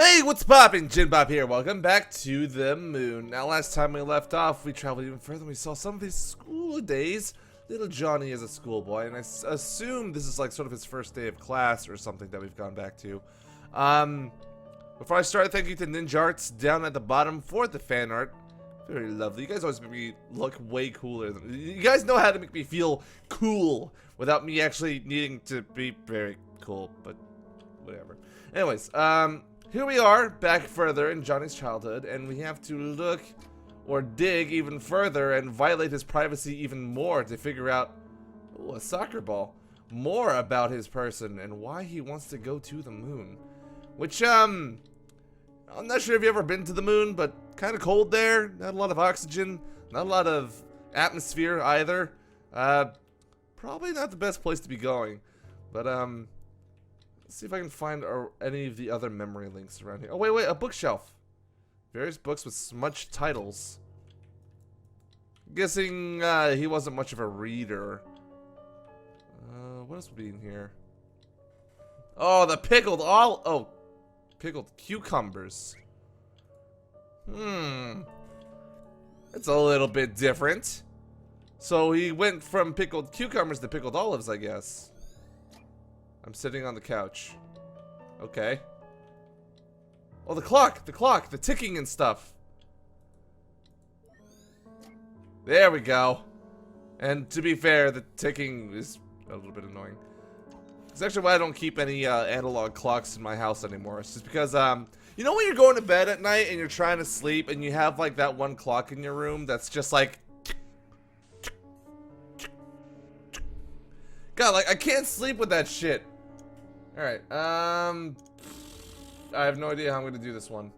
Hey, what's poppin'? JinBop here. Welcome back to the moon. Now, last time we left off, we traveled even further and we saw some of his school days. Little Johnny is a schoolboy, and I assume this is like sort of his first day of class or something that we've gone back to. Before I start, thank you to Ninja Arts down at the bottom for the fan art. Very lovely. You guys always make me look way cooler. You guys know how to make me feel cool without me actually needing to be very cool, but whatever. Anyways, here we are, back further in Johnny's childhood, and we have to look or dig even further and violate his privacy even more to figure out, ooh, a soccer ball, more about his person and why he wants to go to the moon. Which, I'm not sure if you've ever been to the moon, but kind of cold there, not a lot of oxygen, not a lot of atmosphere either. Probably not the best place to be going, but, let's see if I can find any of the other memory links around here. Oh, wait, a bookshelf. Various books with smudged titles. Guessing he wasn't much of a reader. What else would be in here? Oh, the pickled pickled cucumbers. It's a little bit different. So he went from pickled cucumbers to pickled olives, I guess. I'm sitting on the couch. Okay. Oh, the clock, the ticking and stuff. There we go. And to be fair, the ticking is a little bit annoying. It's actually why I don't keep any analog clocks in my house anymore. It's just because, you know when you're going to bed at night and you're trying to sleep and you have like that one clock in your room that's just like, God, like I can't sleep with that shit. Alright, I have no idea how I'm gonna do this one.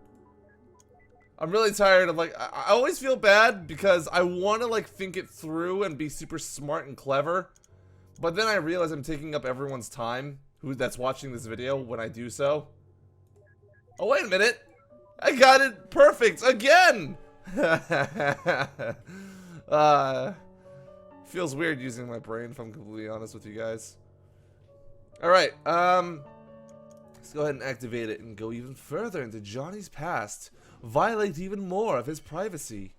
I'm really tired of, like, I always feel bad because I want to, like, think it through and be super smart and clever. But then I realize I'm taking up everyone's time that's watching this video when I do so. Oh, wait a minute. I got it perfect again! Feels weird using my brain, if I'm completely honest with you guys. Alright, let's go ahead and activate it and go even further into Johnny's past. Violate even more of his privacy.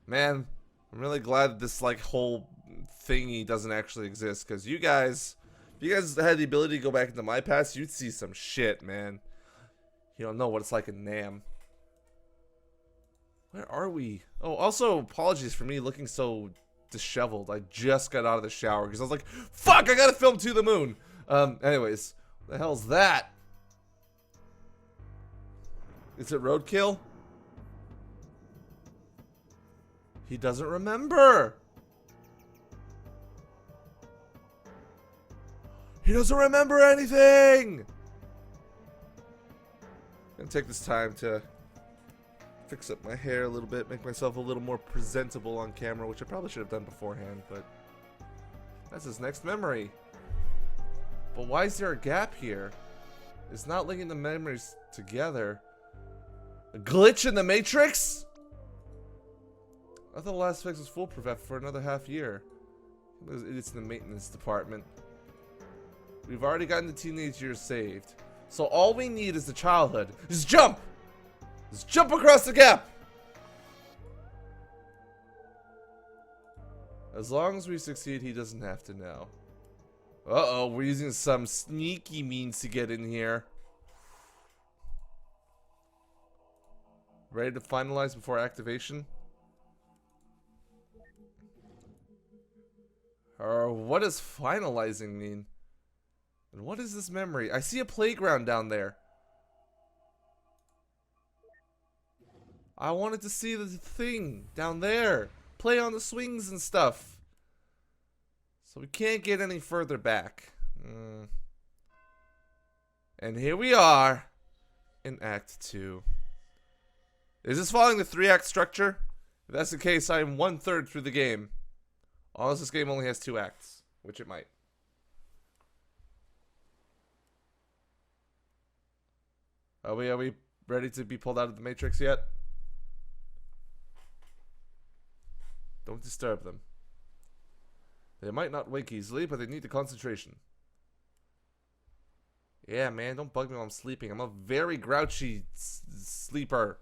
Man, I'm really glad this, like, whole thingy doesn't actually exist, because you guys, if you guys had the ability to go back into my past, you'd see some shit, man. You don't know what it's like in Nam. Where are we? Oh, also, apologies for me looking so disheveled. I just got out of the shower because I was like, fuck, I gotta film To the Moon. Anyways, what the hell's that? Is it roadkill? He doesn't remember. He doesn't remember anything. I'm gonna take this time to fix up my hair a little bit, make myself a little more presentable on camera, which I probably should have done beforehand, but that's his next memory. But why is there a gap here? It's not linking the memories together. A glitch in the Matrix? I thought the last fix was foolproof for another half year. Those idiots in the maintenance department. We've already gotten the teenage years saved. So all we need is the childhood. Just jump! Just jump across the gap! As long as we succeed, he doesn't have to know. Uh-oh, we're using some sneaky means to get in here. Ready to finalize before activation? Or what does finalizing mean? And what is this memory? I see a playground down there. I wanted to see the thing down there. Play on the swings and stuff. So we can't get any further back. And here we are in Act 2. Is this following the 3-act structure? If that's the case, I am 1/3 through the game. Unless this game only has 2 acts, which it might. Are we ready to be pulled out of the Matrix yet? Don't disturb them. They might not wake easily, but they need the concentration. Yeah, man, don't bug me while I'm sleeping. I'm a very grouchy sleeper.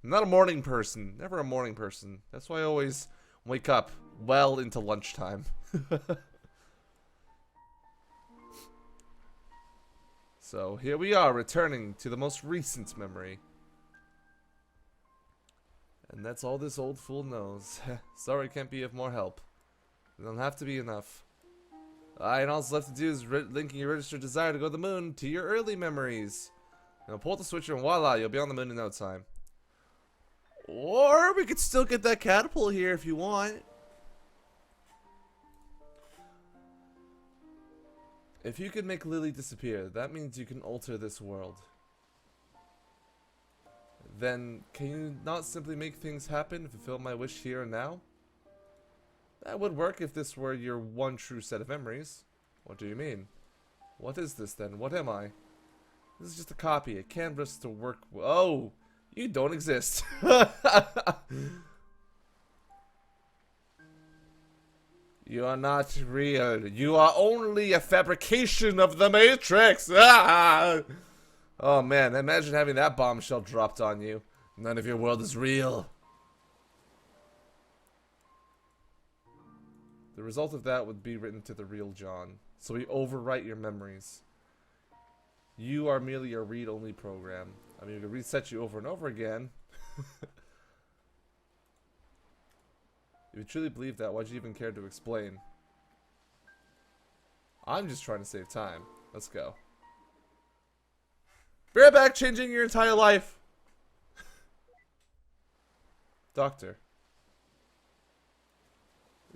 I'm not a morning person. Never a morning person. That's why I always wake up well into lunchtime. So here we are, returning to the most recent memory. And that's all this old fool knows. Sorry, can't be of more help. It'll have to be enough. And all that's left to do is linking your registered desire to go to the moon to your early memories. And pull the switcher and voila, you'll be on the moon in no time. Or we could still get that catapult here if you want. If you could make Lily disappear, that means you can alter this world. Then, can you not simply make things happen and fulfill my wish here and now? That would work if this were your one true set of memories. What do you mean? What is this then? What am I? This is just a copy, a canvas to work. Oh, you don't exist. You are not real. You are only a fabrication of the Matrix. Ah! Oh man, imagine having that bombshell dropped on you. None of your world is real. The result of that would be written to the real John. So we overwrite your memories. You are merely a read-only program. I mean, we can reset you over and over again. If you truly believe that, why'd you even care to explain? I'm just trying to save time. Let's go. Be right back, changing your entire life. Doctor.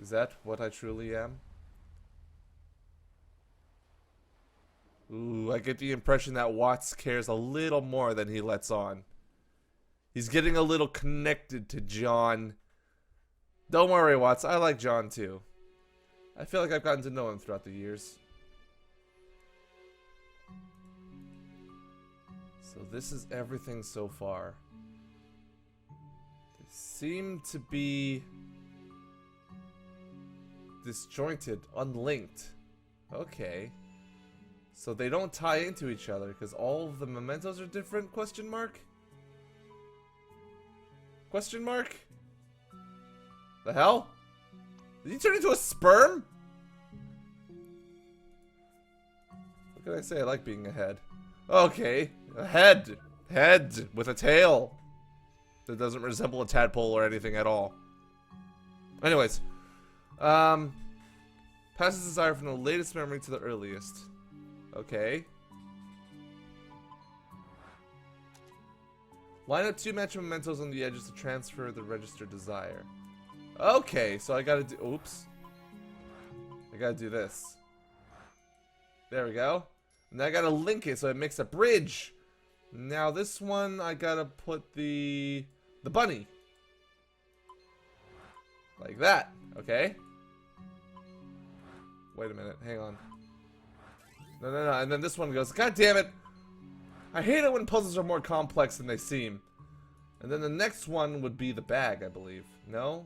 Is that what I truly am? Ooh, I get the impression that Watts cares a little more than he lets on. He's getting a little connected to John. Don't worry, Watts. I like John too. I feel like I've gotten to know him throughout the years. So this is everything so far. They seem to be disjointed, unlinked. Okay. So they don't tie into each other because all of the mementos are different? Question mark? Question mark? The hell? Did he turn into a sperm? What can I say? I like being a head. Okay. A head. Head with a tail. That doesn't resemble a tadpole or anything at all. Anyways. Passes desire from the latest memory to the earliest. Okay. Line up two matching mementos on the edges to transfer the registered desire. Okay, so I gotta do... Oops. I gotta do this. There we go. And I gotta link it so it makes a bridge. Now this one, I gotta put the bunny. Like that. Okay. Wait a minute. Hang on. No. And then this one goes, God damn it. I hate it when puzzles are more complex than they seem. And then the next one would be the bag, I believe. No.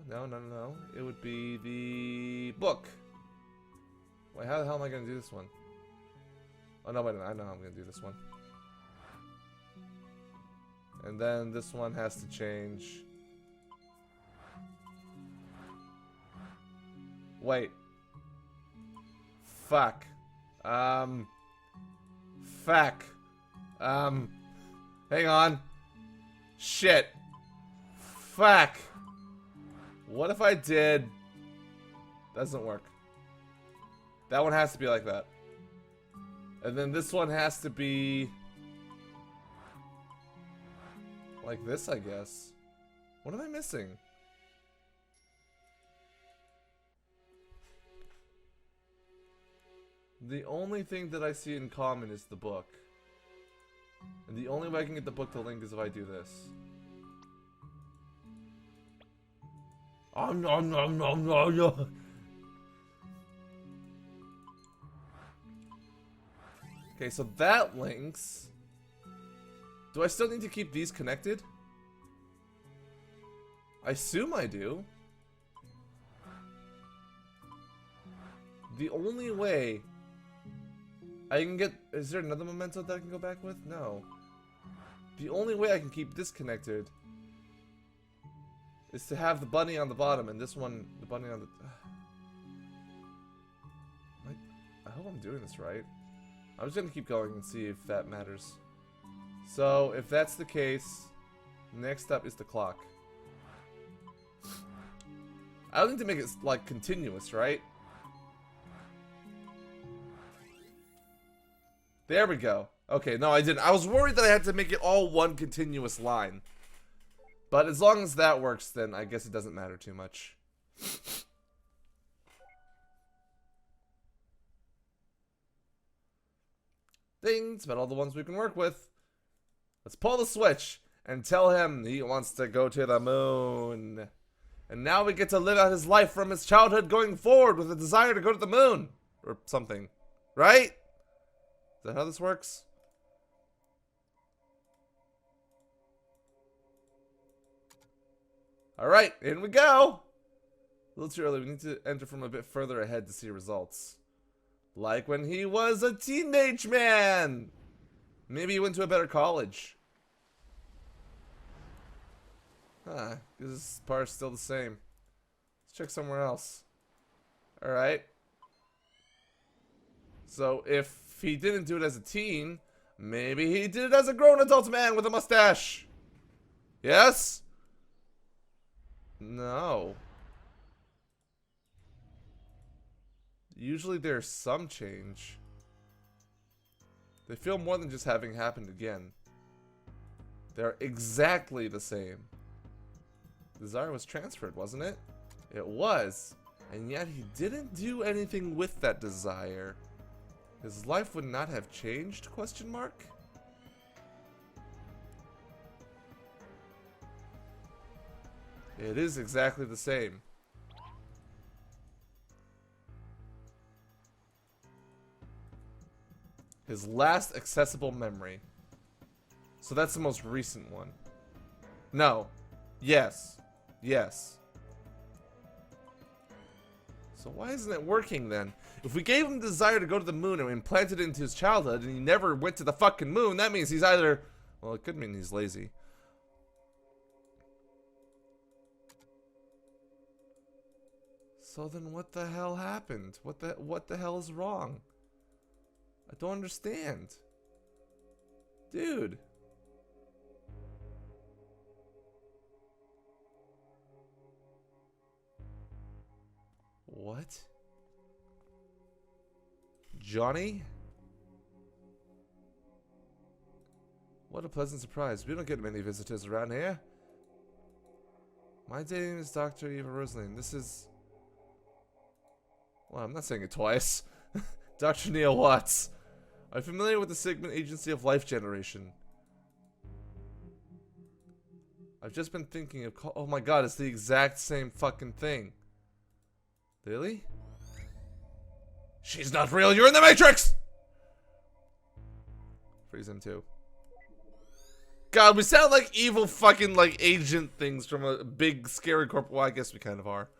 It would be the book. Wait, how the hell am I going to do this one? Oh, no, wait a minute. I know how I'm going to do this one. And then this one has to change. Wait. Fuck. Fuck. Hang on. Shit. Fuck. What if I did... Doesn't work. That one has to be like that. And then this one has to be... like this, I guess. What am I missing? The only thing that I see in common is the book. And the only way I can get the book to link is if I do this. No. Okay, so that links. Do I still need to keep these connected? I assume I do. The only way I can get... Is there another memento that I can go back with? No. The only way I can keep this connected is to have the bunny on the bottom and this one, the bunny on the... I hope I'm doing this right. I'm just gonna keep going and see if that matters. So, if that's the case, next up is the clock. I don't need to make it, like, continuous, right? There we go. Okay, no, I didn't. I was worried that I had to make it all one continuous line. But as long as that works, then I guess it doesn't matter too much. Ding, it's about all the ones we can work with. Let's pull the switch and tell him he wants to go to the moon. And now we get to live out his life from his childhood going forward with a desire to go to the moon. Or something. Right? Is that how this works? Alright, in we go! A little too early, we need to enter from a bit further ahead to see results. Like when he was a teenage man! Maybe he went to a better college. This part's still the same. Let's check somewhere else. Alright. So, if he didn't do it as a teen, maybe he did it as a grown adult man with a mustache. Yes? No. Usually there's some change. They feel more than just having happened again. They're exactly the same. The desire was transferred, wasn't it? It was. And yet he didn't do anything with that desire. His life would not have changed, question mark? It is exactly the same. His last accessible memory. So that's the most recent one. No. Yes. Yes. So why isn't it working then? If we gave him the desire to go to the moon and we implanted it into his childhood and he never went to the fucking moon, that means he's either... Well, it could mean he's lazy. So then what the hell happened? What the hell is wrong? I don't understand. Dude. What? Johnny? What a pleasant surprise. We don't get many visitors around here. My name is Dr. Eva Rosaline. This is... Well, I'm not saying it twice. Dr. Neil Watts. Are you familiar with the Sigmund Agency of Life Generation? I've just been thinking of... Oh my god, it's the exact same fucking thing. Really? She's not real, you're in the Matrix! Freeze him too. God, we sound like evil fucking like agent things from a big scary corp. Well, I guess we kind of are.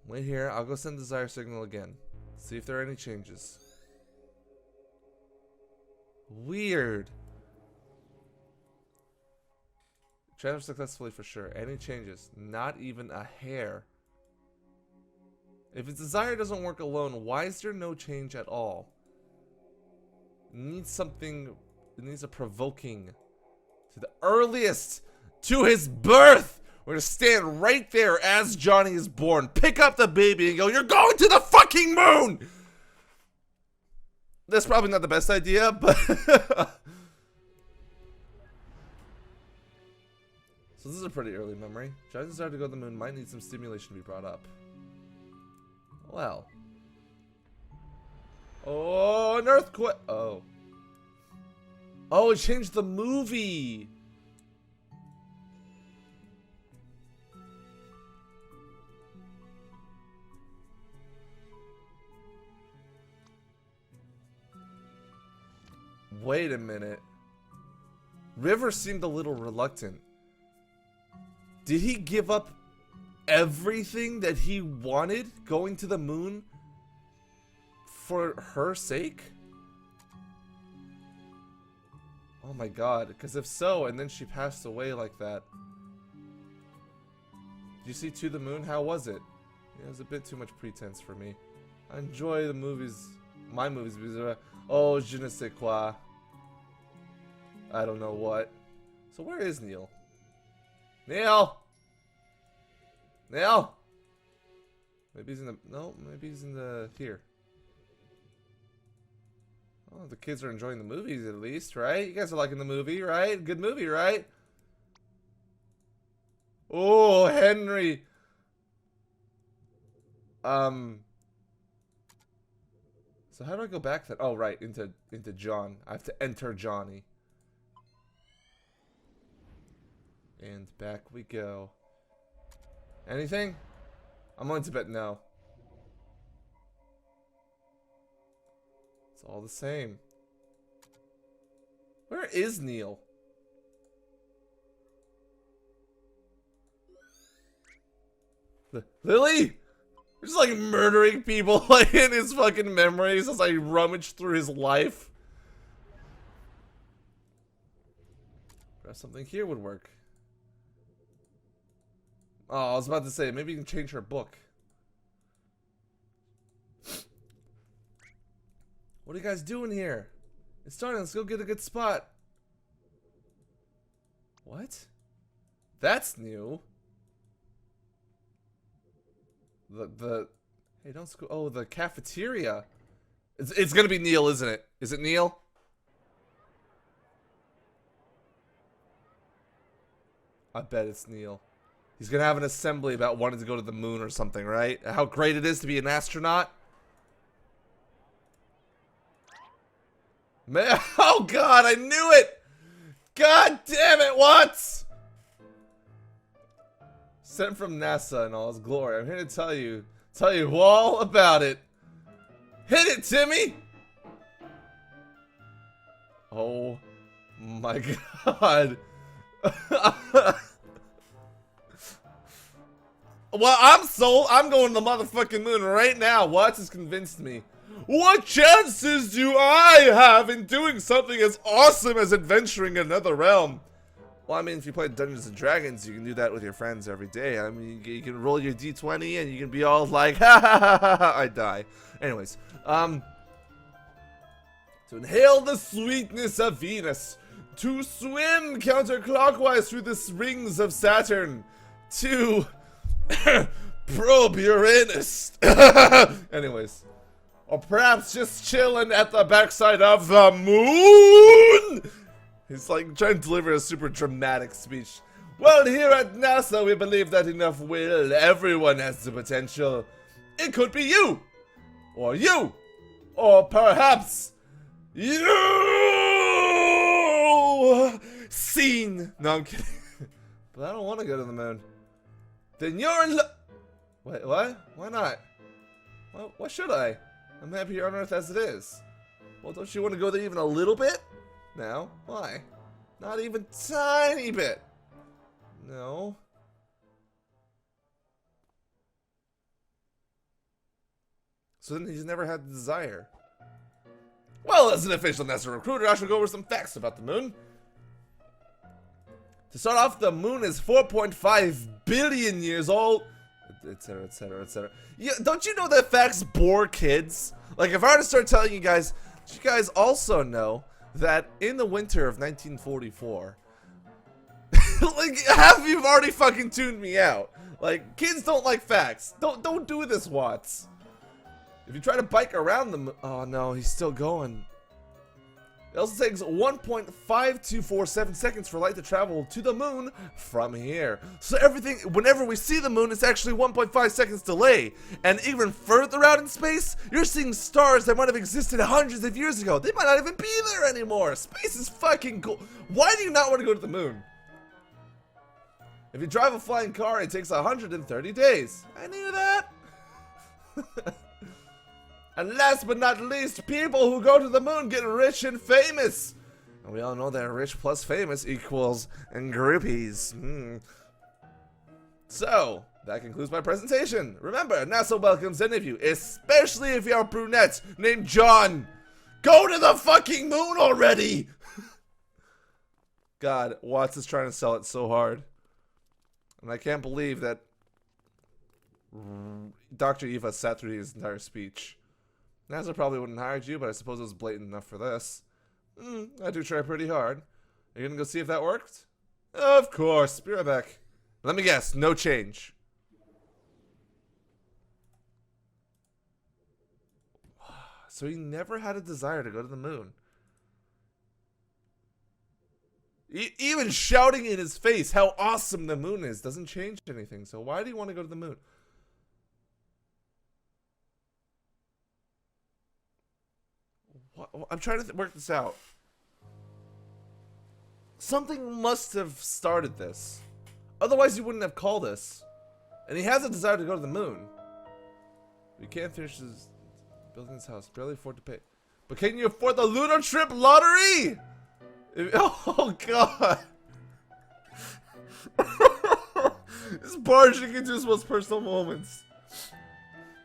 Wait here, I'll go send desire signal again. See if there are any changes. Weird. Transfer successfully for sure. Any changes? Not even a hair. If his desire doesn't work alone, why is there no change at all? It needs something. It needs a provoking. To the earliest. To his birth. We're gonna stand right there as Johnny is born. Pick up the baby and go, you're going to the fucking moon! That's probably not the best idea, but... So this is a pretty early memory. Johnny's desire to go to the moon might need some stimulation to be brought up. Well. Oh, an earthquake! Oh. Oh, it changed the movie! Wait a minute. River seemed a little reluctant. Did he give up everything that he wanted going to the moon for her sake? Oh my god, because if so, and then she passed away like that. Did you see To the Moon? How was it? It was a bit too much pretense for me. I enjoy the movies, my movies, because oh, je ne sais quoi. I don't know what. So where is Neil? Neil! Neil! Maybe he's in the, no, maybe he's in the, here. Oh, the kids are enjoying the movies at least, right? You guys are liking the movie, right? Good movie, right? Oh, Henry. So how do I go back then? Oh, right, into John. I have to enter Johnny. And back we go. Anything? I'm going to bet no. It's all the same. Where is Neil? Lily? Just like murdering people like in his fucking memories as I rummage through his life. Perhaps something here would work. Oh, I was about to say, maybe you can change her book. What are you guys doing here? It's starting, let's go get a good spot. What? That's new. Hey, don't school. Oh, the cafeteria. It's gonna be Neil, isn't it? Is it Neil? I bet it's Neil. He's gonna have an assembly about wanting to go to the moon or something, right? How great it is to be an astronaut. Man, oh god, I knew it! God damn it, what? Sent from NASA in all its glory. I'm here to tell you all about it. Hit it, Timmy! Oh my god. Well, I'm sold. I'm going to the motherfucking moon right now. Watts has convinced me. What chances do I have in doing something as awesome as adventuring another realm? Well, I mean, if you play Dungeons and Dragons, you can do that with your friends every day. I mean, you can roll your D20 and you can be all like, ha ha ha ha ha, I die. Anyways, to inhale the sweetness of Venus, to swim counterclockwise through the rings of Saturn, to probe Uranus. Anyways, or perhaps just chilling at the backside of the moon. He's like trying to deliver a super dramatic speech. Well, here at NASA, we believe that enough will, everyone has the potential. It could be you, or perhaps you. Scene. No, I'm kidding. But I don't want to go to the moon. Then you're in Wait, what? Why not? Why should I? I'm happy here on Earth as it is. Well, don't you want to go there even a little bit? No? Why? Not even tiny bit. No. So then he's never had the desire. Well, as an official NASA recruiter, I should go over some facts about the moon. To start off, the moon is 4.5 billion years old, etc, etc, etc. Yeah, don't you know that facts bore kids? Like, if I were to start telling you guys, did you guys also know that in the winter of 1944, like, half of you've already fucking tuned me out. Like, kids don't like facts. Don't do this, Watts. If you try to bike around the moon, oh no, he's still going. It also takes 1.5247 seconds for light to travel to the moon from here. So everything, whenever we see the moon, it's actually 1.5 seconds delay. And even further out in space, you're seeing stars that might have existed hundreds of years ago. They might not even be there anymore. Space is fucking cool. Why do you not want to go to the moon? If you drive a flying car, it takes 130 days. I knew that. And last but not least, people who go to the moon get rich and famous. And we all know that rich plus famous equals groupies. So, That concludes my presentation. Remember, NASA welcomes any of you, especially if you're a brunette named John. Go to the fucking moon already! God, Watts is trying to sell it so hard. And I can't believe that Dr. Eva sat through his entire speech. NASA probably wouldn't hire you, but I suppose it was blatant enough for this. I do try pretty hard. Are you gonna go see if that worked? Of course. Be right back. Let me guess, no change. So he never had a desire to go to the moon. Even shouting in his face how awesome the moon is doesn't change anything. So why do you want to go to the moon? What? I'm trying to work this out. Something must have started this. Otherwise, you wouldn't have called us. And he has a desire to go to the moon. We can't finish his building his house. Barely afford to pay. But can you afford the lunar trip lottery? Oh, God. This barging into his most personal moments.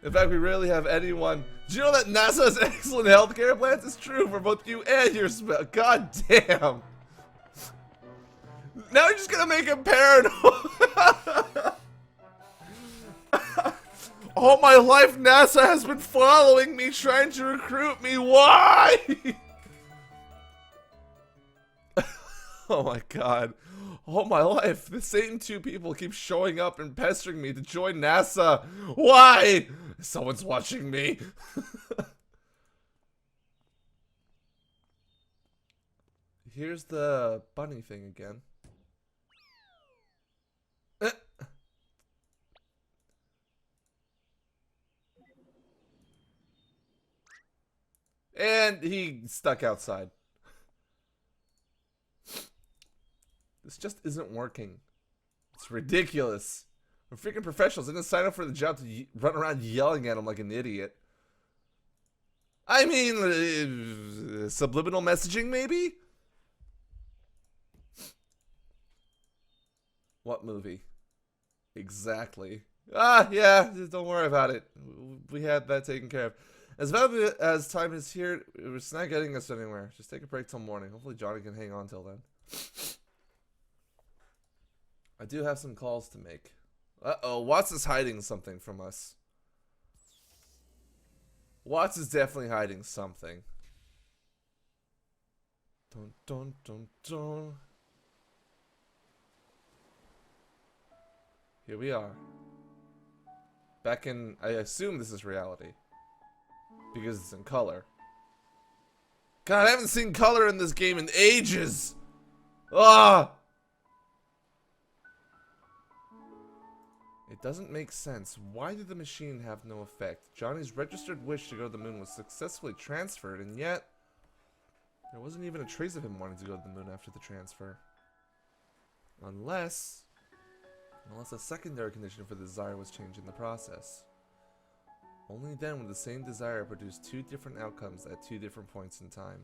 In fact, we rarely have anyone. Do you know that NASA has excellent healthcare plans? It's true for both you and your spouse. God damn. Now you're just gonna make him paranoid. All my life, NASA has been following me, trying to recruit me. Why? Oh my God. All my life, the same two people keep showing up and pestering me to join NASA. Why? Someone's watching me. Here's the bunny thing again. And he stuck outside. This just isn't working. It's ridiculous. We're freaking professionals. I didn't sign up for the job to run around yelling at him like an idiot. I mean, subliminal messaging maybe? What movie? Exactly. Ah, yeah, don't worry about it. We had that taken care of. As valuable as time is here, it's not getting us anywhere. Just take a break till morning. Hopefully Johnny can hang on till then. I do have some calls to make. Uh-oh, Watts is hiding something from us. Watts is definitely hiding something. Dun dun dun dun. Here we are. Back in, I assume this is reality. Because it's in color. God, I haven't seen color in this game in ages! Ah! It doesn't make sense. Why did the machine have no effect? Johnny's registered wish to go to the moon was successfully transferred, and yet there wasn't even a trace of him wanting to go to the moon after the transfer. Unless a secondary condition for the desire was changed in the process. Only then would the same desire produce two different outcomes at two different points in time.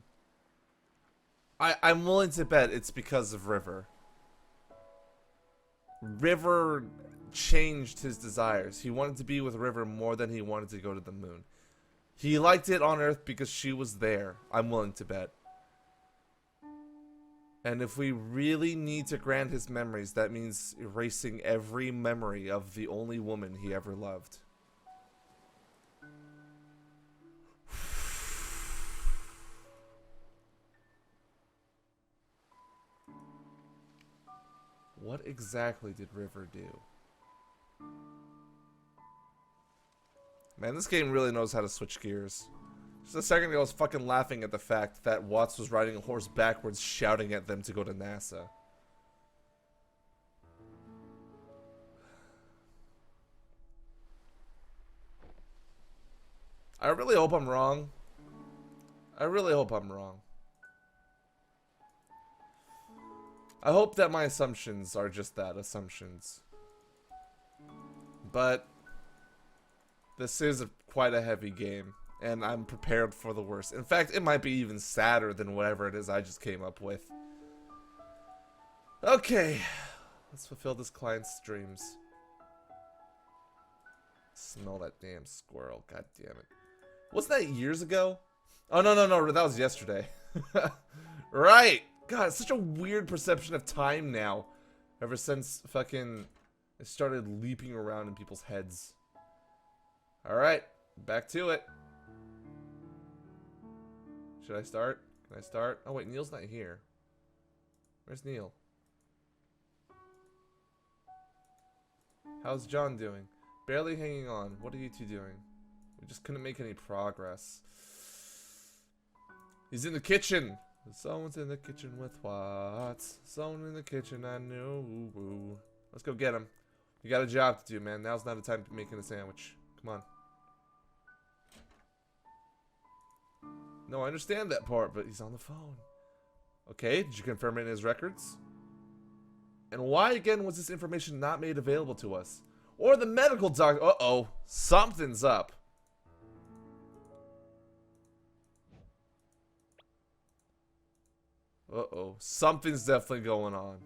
I'm willing to bet it's because of River. River changed his desires. He wanted to be with River more than he wanted to go to the moon. He liked it on Earth because she was there. I'm willing to bet. And if we really need to grant his memories, that means erasing every memory of the only woman he ever loved. What exactly did River do? Man, this game really knows how to switch gears. Just a second ago, I was fucking laughing at the fact that Watts was riding a horse backwards, shouting at them to go to NASA. I really hope I'm wrong. I really hope I'm wrong. I hope that my assumptions are just that, assumptions. But this is quite a heavy game, and I'm prepared for the worst. In fact, it might be even sadder than whatever it is I just came up with. Okay, let's fulfill this client's dreams. Smell that damn squirrel. God damn it. Wasn't that years ago? Oh, no, no, no. That was yesterday. Right. God, it's such a weird perception of time now. Ever since fucking it started leaping around in people's heads. Alright. Back to it. Should I start? Can I start? Oh, wait. Neil's not here. Where's Neil? How's John doing? Barely hanging on. What are you two doing? We just couldn't make any progress. He's in the kitchen. Someone's in the kitchen with what? Someone in the kitchen, I know. Let's go get him. You got a job to do, man. Now's not the time to making a sandwich. Come on. No, I understand that part, but he's on the phone. Okay, did you confirm it in his records? And why again was this information not made available to us? Or the medical doctor? Uh-oh. Something's up. Uh-oh. Something's definitely going on.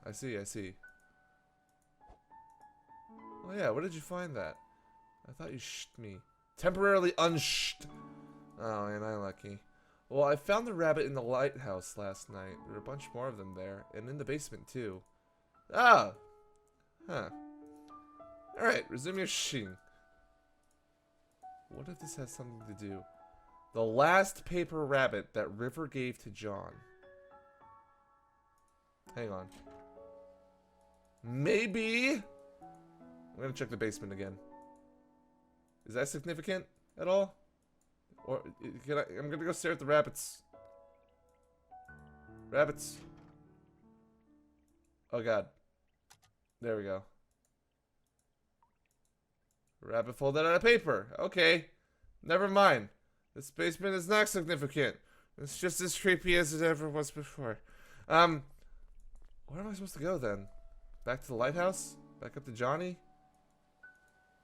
I see, I see. Oh yeah, where did you find that? I thought you sht me. Temporarily unsht. Oh, ain't I lucky. Well, I found the rabbit in the lighthouse last night. There were a bunch more of them there. And in the basement, too. Ah! Huh. Alright, resume your shing. What if this has something to do? The last paper rabbit that River gave to John. Hang on. Maybe... I'm gonna check the basement again. Is that significant at all? Or I'm gonna go stare at the rabbits. Rabbits. Oh god. There we go. Rabbit folded out of paper. Okay. Never mind. This basement is not significant. It's just as creepy as it ever was before. Where am I supposed to go then? Back to the lighthouse? Back up to Johnny?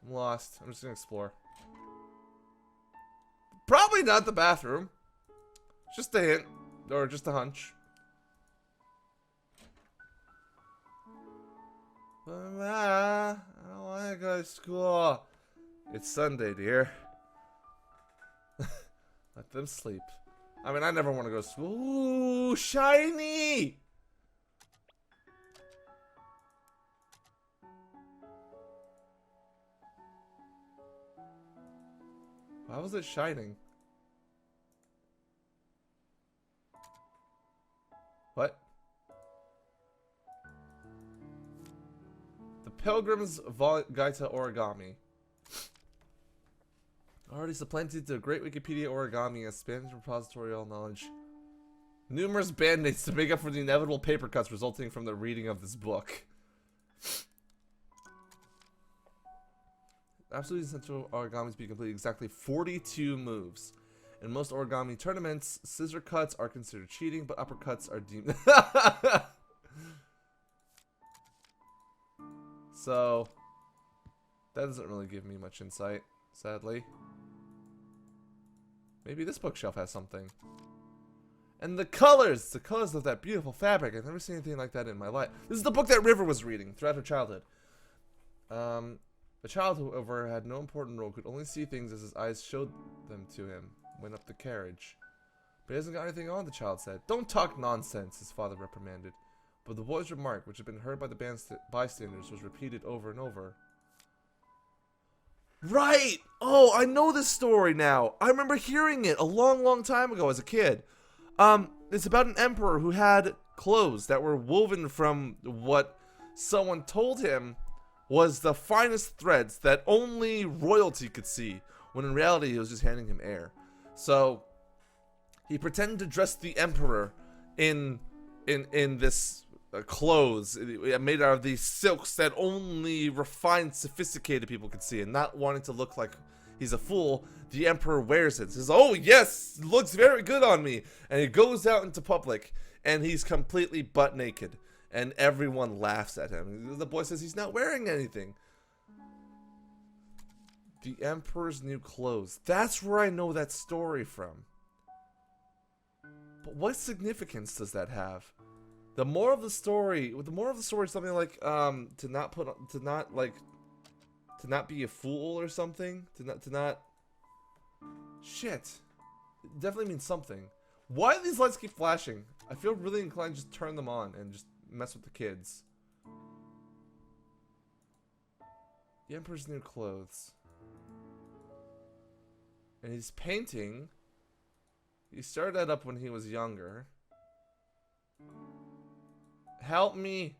I'm lost. I'm just gonna explore. Probably not the bathroom. Just a hint. Or just a hunch. I don't want to go to school. It's Sunday, dear. Let them sleep. I mean, I never want to go to school. Ooh, shiny! Why was it shining? What? The Pilgrim's Guide to Origami. Already supplanted the great Wikipedia origami as Spanish repository of all knowledge. Numerous band-aids to make up for the inevitable paper cuts resulting from the reading of this book. Absolutely essential origamis be completed exactly 42 moves. In most origami tournaments, scissor cuts are considered cheating, but uppercuts are deemed... So, that doesn't really give me much insight, sadly. Maybe this bookshelf has something. And the colors of that beautiful fabric. I've never seen anything like that in my life. This is the book that River was reading throughout her childhood. The child, however, had no important role, could only see things as his eyes showed them to him. Went up the carriage. But he hasn't got anything on, the child said. Don't talk nonsense, his father reprimanded. But the boy's remark, which had been heard by the bystanders, was repeated over and over. Right! Oh, I know this story now. I remember hearing it a long, long time ago as a kid. It's about an emperor who had clothes that were woven from what someone told him was the finest threads that only royalty could see, when in reality he was just handing him air. So he pretended to dress the emperor in this clothes made out of these silks that only refined, sophisticated people could see, and not wanting to look like he's a fool, the emperor wears it. Says, "Oh yes, looks very good on me," and he goes out into public, and he's completely butt naked, and everyone laughs at him. The boy says he's not wearing anything. The emperor's new clothes. That's where I know that story from. But what significance does that have? The moral of the story is something like to not To not be a fool or something? To not... Shit. It definitely means something. Why do these lights keep flashing? I feel really inclined to just turn them on and just mess with the kids. The Emperor's new clothes. And he's painting. He started that up when he was younger. Help me!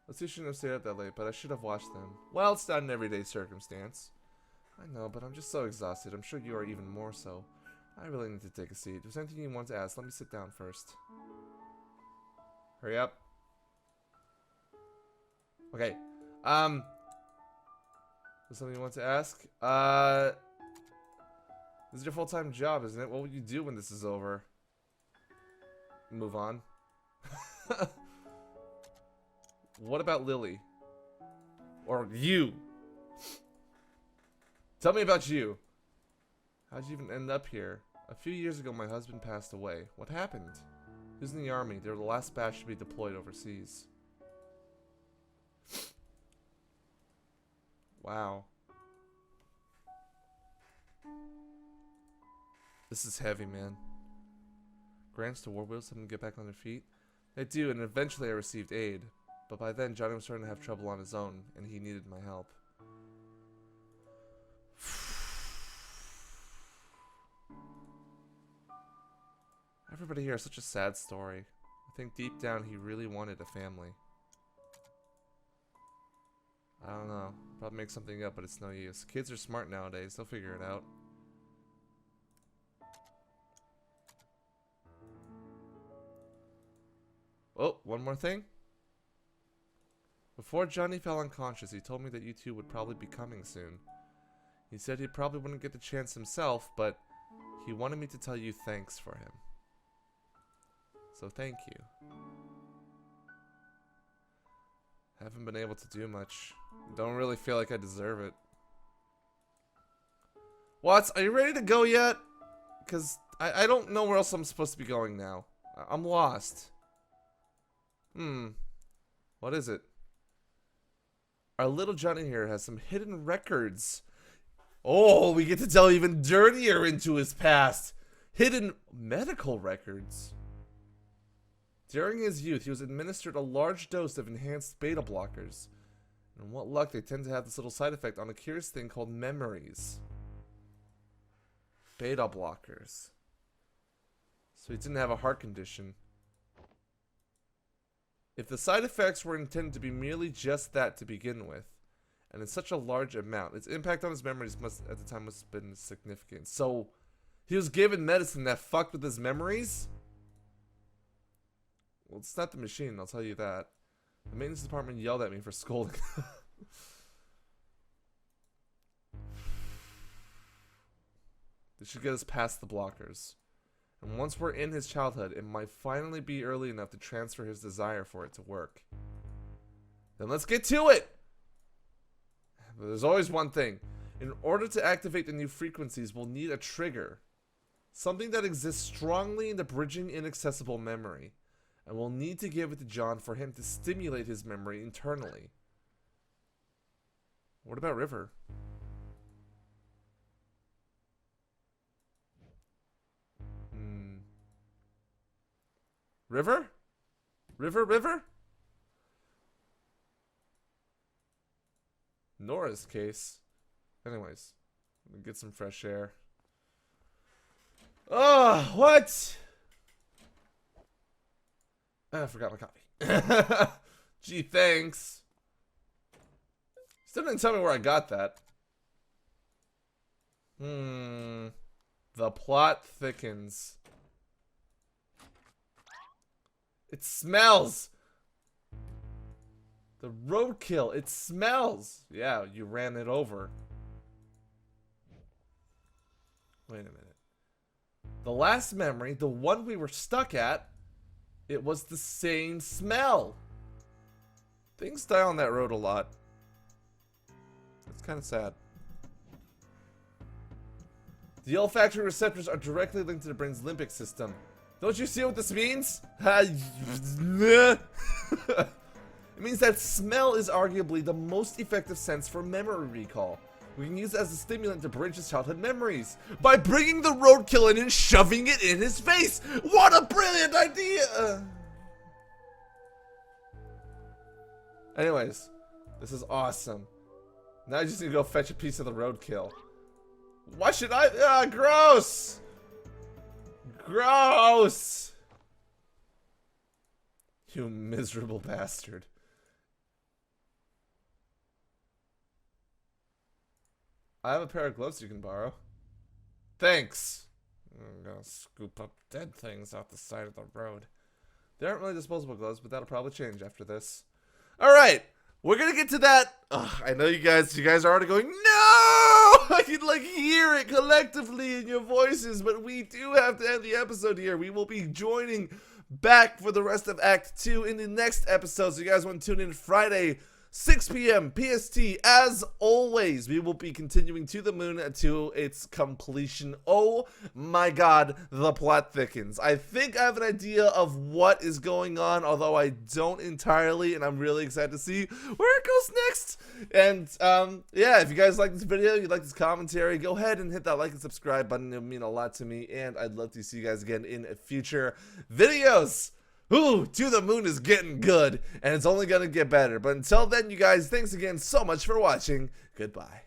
Let's see, I shouldn't have stayed up that late, but I should have watched them. Well, it's not an everyday circumstance. I know, but I'm just so exhausted. I'm sure you are even more so. I really need to take a seat. If there's anything you want to ask, let me sit down first. Hurry up. Okay. There's something you want to ask? This is your full-time job, isn't it? What will you do when this is over? Move on. What about Lily? Or you? Tell me about you. How'd you even end up here? A few years ago, my husband passed away. What happened? He was in the army. They were the last batch to be deployed overseas. Wow. This is heavy, man. Grants to war wheels help them get back on their feet? They do, and eventually I received aid. But by then, Johnny was starting to have trouble on his own, and he needed my help. Everybody here has such a sad story. I think deep down he really wanted a family. I don't know. Probably make something up, but it's no use. Kids are smart nowadays. They'll figure it out. Oh, one more thing. Before Johnny fell unconscious, he told me that you two would probably be coming soon. He said he probably wouldn't get the chance himself, but he wanted me to tell you thanks for him. So thank you. Haven't been able to do much. Don't really feel like I deserve it. What? Are you ready to go yet? Because I don't know where else I'm supposed to be going now. I'm lost. What is it? Our little Johnny here has some hidden records. Oh, we get to delve even dirtier into his past. Hidden medical records. During his youth, he was administered a large dose of enhanced beta blockers. And what luck, they tend to have this little side effect on a curious thing called memories. Beta blockers. So he didn't have a heart condition. If the side effects were intended to be merely just that to begin with, and in such a large amount, its impact on his memories at the time must have been significant. So, he was given medicine that fucked with his memories? Well, it's not the machine, I'll tell you that. The maintenance department yelled at me for scolding. This should get us past the blockers. And once we're in his childhood, it might finally be early enough to transfer his desire for it to work. Then let's get to it! But there's always one thing. In order to activate the new frequencies, we'll need a trigger. Something that exists strongly in the bridging inaccessible memory. And we'll need to give it to John for him to stimulate his memory internally. What about River? River? River? Nora's case. Anyways, let me get some fresh air. Oh, what? I forgot my coffee. Gee, thanks. Still didn't tell me where I got that. The plot thickens. It smells. The roadkill. It smells. Yeah, you ran it over. Wait a minute. The last memory, the one we were stuck at, it was the same smell. Things die on that road a lot. It's kind of sad. The olfactory receptors are directly linked to the brain's limbic system. Don't you see what this means? It It means that smell is arguably the most effective sense for memory recall. We can use it as a stimulant to bridge his childhood memories by bringing the roadkill in and shoving it in his face. What a brilliant idea! Anyways, this is awesome. Now I just need to go fetch a piece of the roadkill. Why should I? Ah, gross! Gross! You miserable bastard. I have a pair of gloves you can borrow. Thanks. I'm gonna scoop up dead things off the side of the road. They aren't really disposable gloves, but that'll probably change after this. Alright, we're gonna get to that. Ugh, I know you guys are already going, no! I can like hear it collectively in your voices, but we do have to end the episode here. We will be joining back for the rest of Act 2 in the next episode, so you guys want to tune in Friday, 6 p.m. PST. As always, we will be continuing to the moon to its completion. Oh my god, the plot thickens. I think I have an idea of what is going on, although I don't entirely, and I'm really excited to see where it goes next. And yeah, if you guys like this video, you like this commentary, go ahead and hit that like and subscribe button. It would mean a lot to me, and I'd love to see you guys again in future videos. Ooh, To the Moon is getting good, and it's only gonna get better. But until then, you guys, thanks again so much for watching. Goodbye.